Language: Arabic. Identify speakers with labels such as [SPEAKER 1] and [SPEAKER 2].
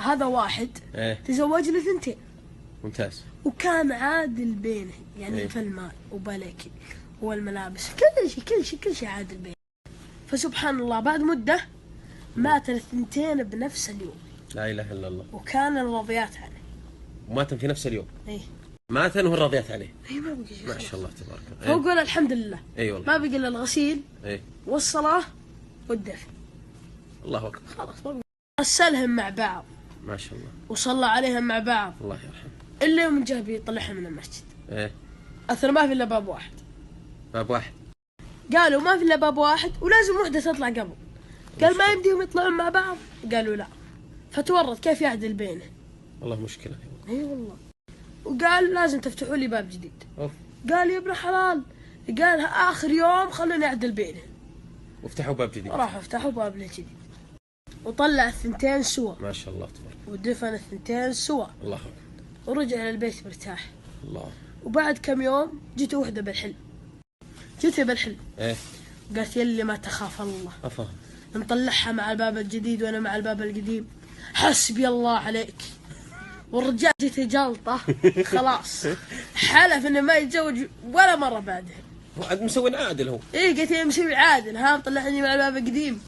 [SPEAKER 1] هذا واحد تزوج له ثنتين.
[SPEAKER 2] ممتاز.
[SPEAKER 1] وكان عادل بينه يعني في المال وبالك والملابس كل شيء عادل بينه. فسبحان الله بعد مدة مات الثنتين بنفس اليوم.
[SPEAKER 2] لا إله إلا الله.
[SPEAKER 1] وكان الراضيات عليه.
[SPEAKER 2] وماتن في نفس اليوم. ماتن وهو الراضيات عليه.
[SPEAKER 1] ما بقي شيء.
[SPEAKER 2] ما شاء الله تبارك الله.
[SPEAKER 1] هو قول الحمد لله.
[SPEAKER 2] والله.
[SPEAKER 1] ما بقي الا الغسيل. والصلاة والدفن.
[SPEAKER 2] الله أكبر.
[SPEAKER 1] خلاص ما بقي. غسلهم مع بعض.
[SPEAKER 2] ما شاء الله.
[SPEAKER 1] وصلى عليهم مع بعض.
[SPEAKER 2] الله يرحمه.
[SPEAKER 1] إلا يوم جاء بيطلعهم من المسجد. أثر ما في إلا باب واحد.
[SPEAKER 2] باب واحد.
[SPEAKER 1] قالوا ما في إلا باب واحد ولازم وحدة تطلع قبل. قال ما يمديهم يطلعون مع بعض. قالوا لا. فتورط كيف يعدل بينه.
[SPEAKER 2] والله مشكلة.
[SPEAKER 1] والله. وقال لازم تفتحوا لي باب جديد.
[SPEAKER 2] أوف.
[SPEAKER 1] قال يا ابن حلال. قال آخر يوم خلوني أعدل بينه.
[SPEAKER 2] وافتحوا باب جديد.
[SPEAKER 1] راحوا افتحوا باب جديد. وطلع الثنتين سوا.
[SPEAKER 2] ما شاء الله تبارك.
[SPEAKER 1] ودفن الثنتين سوا.
[SPEAKER 2] الله أكبر.
[SPEAKER 1] ورجع للبيت مرتاح.
[SPEAKER 2] الله.
[SPEAKER 1] وبعد كم يوم جت وحدة بالحلم. جت بالحلم. قالت يلي ما تخاف الله.
[SPEAKER 2] أفهم.
[SPEAKER 1] نطلعها مع الباب الجديد وأنا مع الباب القديم. حسبي الله عليك. والرجال جت جلطة خلاص. حلف إنه ما يتزوج ولا مرة بعدها.
[SPEAKER 2] هو مسوي عادل هو.
[SPEAKER 1] قلت مسوي عادل. ها مطلعني مع الباب القديم.